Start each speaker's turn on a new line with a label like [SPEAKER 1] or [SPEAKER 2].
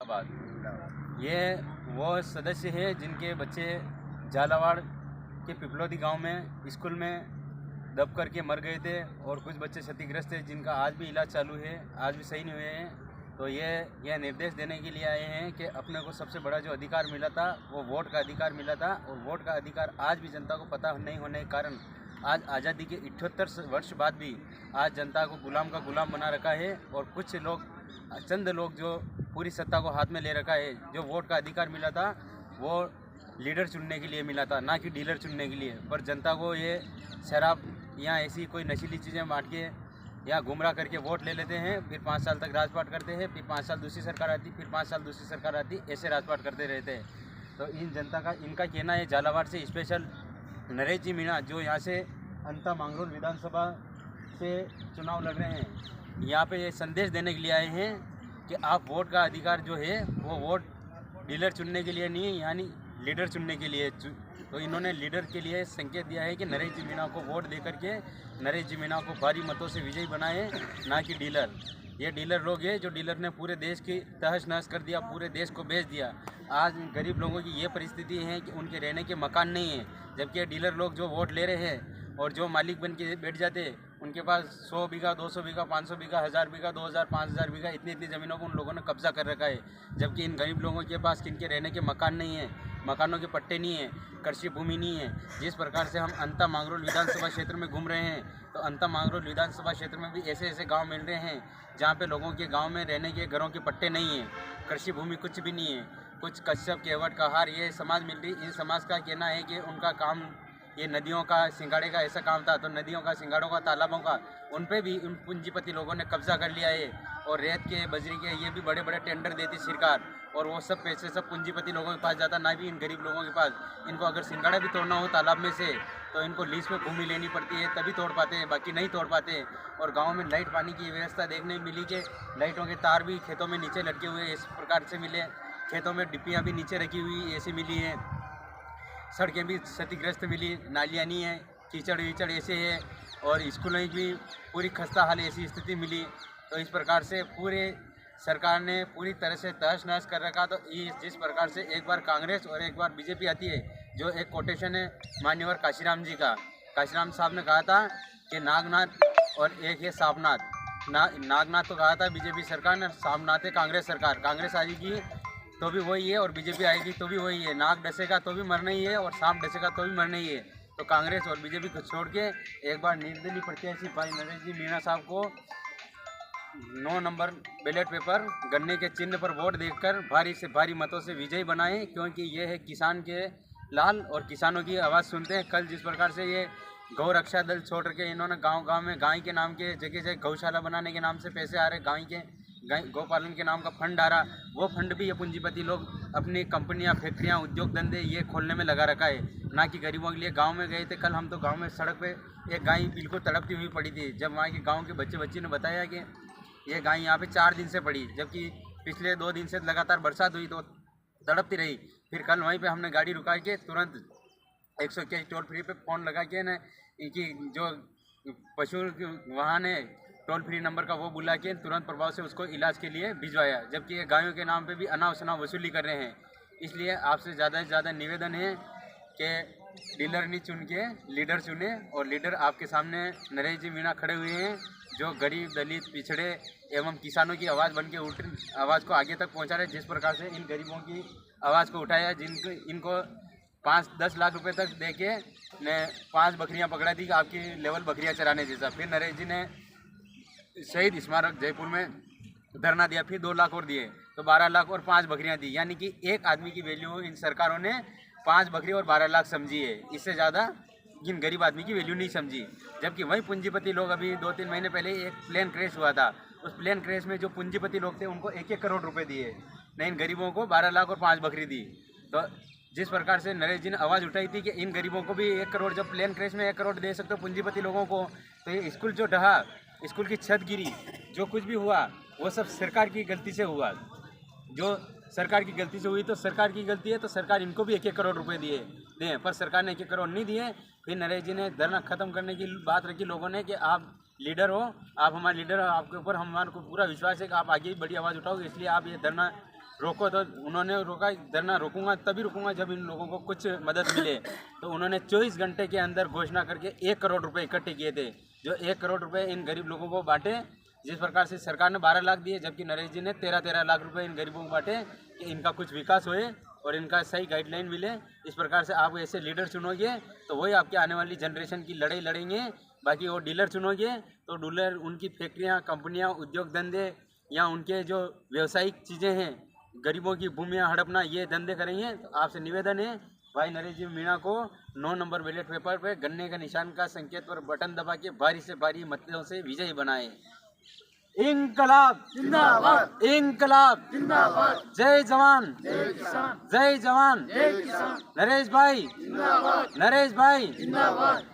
[SPEAKER 1] आबाद ये वो सदस्य है जिनके बच्चे झालावाड़ के पिपलोदी गांव में स्कूल में दब करके मर गए थे और कुछ बच्चे क्षतिग्रस्त हैं जिनका आज भी इलाज चालू है, आज भी सही नहीं हुए हैं। तो यह निर्देश देने के लिए आए हैं कि अपने को सबसे बड़ा जो अधिकार मिला था वो वोट का अधिकार मिला था, और वोट का अधिकार आज भी जनता को पता नहीं होने के कारण आज आज़ादी के 78 वर्ष बाद भी आज जनता को गुलाम का गुलाम बना रखा है। और कुछ लोग, चंद लोग जो पूरी सत्ता को हाथ में ले रखा है। जो वोट का अधिकार मिला था वो लीडर चुनने के लिए मिला था, ना कि डीलर चुनने के लिए। पर जनता को ये शराब या ऐसी कोई नशीली चीज़ें बांट के या गुमराह करके वोट ले लेते हैं, फिर 5 साल तक राजपाट करते हैं, फिर 5 साल दूसरी सरकार आती, फिर 5 साल दूसरी सरकार आती, ऐसे राजपाट करते रहते हैं। तो इन जनता का इनका कहना है, झालावाड़ से स्पेशल नरेश जी मीणा जो यहाँ से अंता मांगरोल विधानसभा से चुनाव लड़ रहे हैं, यहाँ पे ये संदेश देने के लिए आए हैं कि आप वोट का अधिकार जो है वो वोट डीलर चुनने के लिए नहीं, यानी लीडर चुनने के लिए। तो इन्होंने लीडर के लिए संकेत दिया है कि नरेश जी मीणा को वोट दे करके नरेश जी मीणा को भारी मतों से विजयी बनाए, ना कि डीलर। ये डीलर लोग हैं जो डीलर ने पूरे देश की तहस नहस कर दिया, पूरे देश को बेच दिया। आज गरीब लोगों की ये परिस्थिति है कि उनके रहने के मकान नहीं है, जबकि डीलर लोग जो वोट ले रहे हैं और जो मालिक बन के बैठ जाते, उनके पास 100 बीघा, 200 बीघा, 500 बीघा, 1000 बीघा, 2000, 5000 बीघा इतनी ज़मीनों को उन लोगों ने कब्जा कर रखा है। जबकि इन गरीब लोगों के पास किनके रहने के मकान नहीं है, मकानों के पट्टे नहीं है, कृषि भूमि नहीं है। जिस प्रकार से हम अंता मांगरोल विधानसभा क्षेत्र में घूम रहे हैं, तो अंता मांगरोल विधानसभा क्षेत्र में भी ऐसे ऐसे गाँव मिल रहे हैं जहाँ पे लोगों के गाँव में रहने के घरों के पट्टे नहीं है, कृषि भूमि कुछ भी नहीं है। कुछ कश्यप, केवट, कहार ये समाज मिल रही। इन समाज का कहना है कि उनका काम ये नदियों का सिंगाड़े का ऐसा काम था, तो नदियों का, सिंगाड़ों का, तालाबों का उन पे भी उन पूंजीपति लोगों ने कब्जा कर लिया है। और रेत के, बजरी के ये भी बड़े बड़े टेंडर देती सरकार, और वो सब पैसे सब पूंजीपति लोगों के पास जाता, ना भी इन गरीब लोगों के पास। इनको अगर सिंगाड़ा भी तोड़ना हो तालाब में से तो इनको लीज पे भूमि लेनी पड़ती है, तभी तोड़ पाते हैं, बाकी नहीं तोड़ पाते। और गाँव में लाइट पानी की व्यवस्था देखने मिली कि लाइटों के तार भी खेतों में नीचे लटके हुए इस प्रकार से मिले, खेतों में डिप्पियाँ भी नीचे रखी हुई ऐसी मिली हैं, सड़कें भी क्षतिग्रस्त मिली, नालियाँ नहीं है, कीचड़ वीचड़ ऐसे है, और स्कूलों की भी पूरी खस्ता हाल ऐसी स्थिति मिली। तो इस प्रकार से पूरे सरकार ने पूरी तरह से तहस नहस कर रखा। तो जिस प्रकार से एक बार कांग्रेस और एक बार बीजेपी आती है, जो एक कोटेशन है मान्यवर काशीराम जी का, काशीराम साहब ने कहा था कि नागनाथ और एक है सापनाथ। नागनाथ तो कहा था बीजेपी सरकार ने, सापनाथ है कांग्रेस सरकार। कांग्रेस आएगी तो भी वही है और बीजेपी आएगी तो भी वही है। नाग डसेगा तो भी मरना ही है और सांप डसेगा तो भी मरना ही है। तो कांग्रेस और बीजेपी को छोड़ के एक बार निर्दलीय प्रत्याशी भाई नरेश जी मीणा साहब को 9 नंबर बैलेट पेपर गन्ने के चिन्ह पर वोट देकर भारी से भारी मतों से विजयी बनाए, क्योंकि ये है किसान के लाल और किसानों की आवाज़ सुनते हैं। कल जिस प्रकार से ये गौ रक्षा दल छोड़ के इन्होंने गांव-गांव में गाय के नाम के जगह गौशाला बनाने के नाम से पैसे आ रहे, गाय गौपालन के नाम का फंड आ रहा, वो फंड भी ये पूंजीपति लोग अपनी कंपनियां, फैक्ट्रियां, उद्योग धंधे ये खोलने में लगा रखा है, ना कि गरीबों के लिए। गांव में गए थे कल हम, तो गांव में सड़क पे एक गाय बिल्कुल तड़पती हुई पड़ी थी। जब वहाँ के गाँव के बच्चे ने बताया कि ये गाय यहाँ पे 4 दिन से पड़ी, जबकि पिछले 2 दिन से लगातार बरसात हुई तो तड़पती रही। फिर कल वहीं पर हमने गाड़ी रुका के तुरंत 121 टोल फ्री पे फ़ोन लगा के न इनकी जो पशु वहाँ ने टोल फ्री नंबर का वो बुला के तुरंत प्रभाव से उसको इलाज के लिए भिजवाया, जबकि ये गायों के नाम पे भी अनाव शनाव वसूली कर रहे हैं। इसलिए आपसे ज़्यादा से ज़्यादा निवेदन है कि डीलर नहीं चुन के लीडर चुने, और लीडर आपके सामने नरेश जी मीणा खड़े हुए हैं, जो गरीब, दलित, पिछड़े एवं किसानों की आवाज़ बन के आवाज़ को आगे तक पहुँचा रहे। जिस प्रकार से इन गरीबों की आवाज़ को उठाया, इनको 5-10 लाख रुपए तक दे के 5 बकरियां पकड़ा दी, आपकी लेवल बकरियां चराने जैसा। फिर नरेश जी ने शहीद स्मारक जयपुर में धरना दिया, फिर 2 लाख और दिए, तो 12 लाख और 5 बकरियां दी। यानी कि एक आदमी की वैल्यू इन सरकारों ने 5 बकरी और 12 लाख समझी है, इससे ज़्यादा इन गरीब आदमी की वैल्यू नहीं समझी। जबकि वही पूंजीपति लोग, अभी 2-3 महीने पहले एक प्लेन क्रैश हुआ था, उस प्लेन क्रैश में जो पूंजीपति लोग थे उनको 1-1 करोड़ रुपये दिए, नहीं इन गरीबों को 12 लाख और 5 बकरी दी। तो जिस प्रकार से नरेश जी ने आवाज़ उठाई थी कि इन गरीबों को भी 1 करोड़, जब प्लेन क्रैश में 1 करोड़ दे सकते हो पूंजीपति लोगों को, तो ये स्कूल जो ढहा, स्कूल की छत गिरी, जो कुछ भी हुआ वो सब सरकार की गलती से हुआ। जो सरकार की गलती से हुई तो सरकार की गलती है, तो सरकार इनको भी 1-1 करोड़ रुपए दिए, पर सरकार ने 1-1 करोड़ नहीं दिए। फिर नरेश जी ने धरना खत्म करने की बात रखी लोगों ने कि आप लीडर हो, आप हमारे लीडर हो, आपके ऊपर हमारे को पूरा विश्वास है कि आप आगे बड़ी आवाज़ उठाओगे, इसलिए आप ये धरना रोको, तो उन्होंने रोका, धरना रोकूंगा तभी रुकूंगा जब इन लोगों को कुछ मदद मिले। तो उन्होंने 24 घंटे के अंदर घोषणा करके 1 करोड़ रुपए इकट्ठे किए थे, जो 1 करोड़ रुपए इन गरीब लोगों को बांटे। जिस प्रकार से सरकार ने 12 लाख दिए, जबकि नरेश जी ने 13-13 लाख रुपए इन गरीबों को बांटे कि इनका कुछ विकास होए और इनका सही गाइडलाइन मिले। इस प्रकार से आप ऐसे लीडर चुनोगे तो वही आपके आने वाली जनरेशन की लड़ाई लड़ेंगे। बाकी वो डीलर चुनोगे तो डीलर उनकी फैक्ट्रियाँ, कंपनियाँ, उद्योग धंधे या उनके जो व्यावसायिक चीज़ें हैं, गरीबों की भूमियाँ हड़पना, ये धंधे करेंगे। तो आपसे निवेदन है भाई नरेश जी मीणा को 9 नंबर बैलेट पेपर पे गन्ने का निशान का संकेत पर बटन दबा के भारी से भारी मतों से विजयी बनाए। इंकलाब जिंदाबाद, इंकलाब जिंदाबाद, जय जवान जय किसान, जय जवान जय किसान, नरेश भाई जिंदाबाद, नरेश भाई जिंदाबाद।